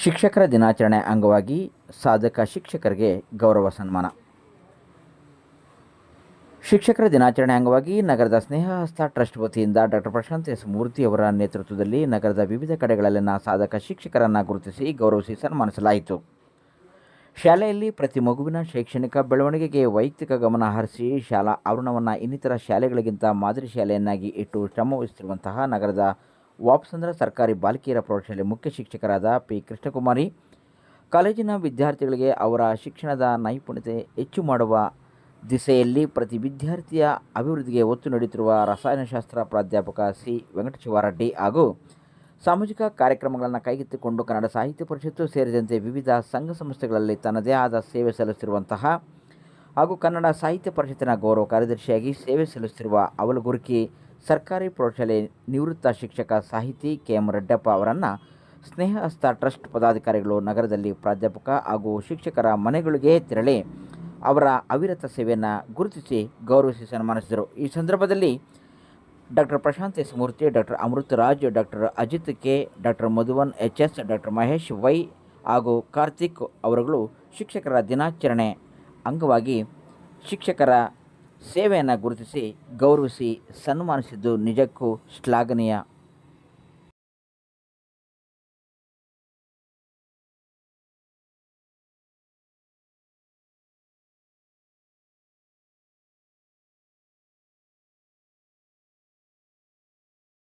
ಶಿಕ್ಷಕರ ದಿನಾಚರಣೆ ಅಂಗವಾಗಿ ಸಾಧಕ ಶಿಕ್ಷಕರಿಗೆ ಗೌರವ ಸನ್ಮಾನ. ಶಿಕ್ಷಕರ ದಿನಾಚರಣೆ ಅಂಗವಾಗಿ ನಗರದ ಸ್ನೇಹಹಸ್ತ ಟ್ರಸ್ಟ್ ವತಿಯಿಂದ ಡಾಕ್ಟರ್ ಪ್ರಶಾಂತ್ ಎಸ್ ಮೂರ್ತಿ ಅವರ ನೇತೃತ್ವದಲ್ಲಿ ನಗರದ ವಿವಿಧ ಕಡೆಗಳಲ್ಲಿನ ಸಾಧಕ ಶಿಕ್ಷಕರನ್ನು ಗುರುತಿಸಿ ಗೌರವಿಸಿ ಸನ್ಮಾನಿಸಲಾಯಿತು. ಶಾಲೆಯಲ್ಲಿ ಪ್ರತಿ ಮಗುವಿನ ಶೈಕ್ಷಣಿಕ ಬೆಳವಣಿಗೆಗೆ ವೈಯಕ್ತಿಕ ಗಮನ ಹರಿಸಿ ಶಾಲಾ ಆವರಣವನ್ನು ಇನ್ನಿತರ ಶಾಲೆಗಳಿಗಿಂತ ಮಾದರಿ ಶಾಲೆಯನ್ನಾಗಿ ಇಟ್ಟು ಶ್ರಮವಹಿಸುತ್ತಿರುವಂತಹ ನಗರದ ವಾಪಸಂದ್ರ ಸರ್ಕಾರಿ ಬಾಲಕಿಯರ ಪ್ರೌಢಶಾಲೆ ಮುಖ್ಯ ಶಿಕ್ಷಕರಾದ ಪಿ ಕೃಷ್ಣಕುಮಾರಿ ಕಾಲೇಜಿನ ವಿದ್ಯಾರ್ಥಿಗಳಿಗೆ ಅವರ ಶಿಕ್ಷಣದ ನೈಪುಣ್ಯತೆ ಹೆಚ್ಚು ಮಾಡುವ ದಿಸೆಯಲ್ಲಿ ಪ್ರತಿ ವಿದ್ಯಾರ್ಥಿಯ ಅಭಿವೃದ್ಧಿಗೆ ಒತ್ತು ನೀಡುತ್ತಿರುವ ರಸಾಯನಶಾಸ್ತ್ರ ಪ್ರಾಧ್ಯಾಪಕ ಸಿ ವೆಂಕಟಶಿವಾರೆಡ್ಡಿ ಹಾಗೂ ಸಾಮಾಜಿಕ ಕಾರ್ಯಕ್ರಮಗಳನ್ನು ಕೈಗೆತ್ತಿಕೊಂಡು ಕನ್ನಡ ಸಾಹಿತ್ಯ ಪರಿಷತ್ತು ಸೇರಿದಂತೆ ವಿವಿಧ ಸಂಘ ಸಂಸ್ಥೆಗಳಲ್ಲಿ ತನ್ನದೇ ಆದ ಸೇವೆ ಸಲ್ಲಿಸುತ್ತಿರುವಂತಹ ಹಾಗೂ ಕನ್ನಡ ಸಾಹಿತ್ಯ ಪರಿಷತ್ತಿನ ಗೌರವ ಕಾರ್ಯದರ್ಶಿಯಾಗಿ ಸೇವೆ ಸಲ್ಲಿಸುತ್ತಿರುವ ಅವಲಗುರ್ಕಿ ಸರ್ಕಾರಿ ಪ್ರೌಢಶಾಲೆ ನಿವೃತ್ತ ಶಿಕ್ಷಕ ಸಾಹಿತಿ ಕೆ.ಎಂ. ರೆಡ್ಡಪ್ಪ ಅವರನ್ನು ಸ್ನೇಹಹಸ್ತ ಟ್ರಸ್ಟ್ ಪದಾಧಿಕಾರಿಗಳು ನಗರದಲ್ಲಿ ಪ್ರಾಧ್ಯಾಪಕ ಹಾಗೂ ಶಿಕ್ಷಕರ ಮನೆಗಳಿಗೆ ತೆರಳಿ ಅವರ ಅವಿರತ ಸೇವೆಯನ್ನು ಗುರುತಿಸಿ ಗೌರವಿಸಿ ಸನ್ಮಾನಿಸಿದರು. ಈ ಸಂದರ್ಭದಲ್ಲಿ doctor Prashant S Murthy, doctor Amritraj, doctor Ajit K, doctor Madhuvan H S., doctor Mahesh Y ಹಾಗೂ ಕಾರ್ತಿಕ್ ಅವರುಗಳು ಶಿಕ್ಷಕರ ದಿನಾಚರಣೆ ಅಂಗವಾಗಿ ಶಿಕ್ಷಕರ ಸೇವೆಯನ್ನು ಗುರುತಿಸಿ ಗೌರವಿಸಿ ಸನ್ಮಾನಿಸಿದ್ದು ನಿಜಕ್ಕೂ ಶ್ಲಾಘನೀಯ.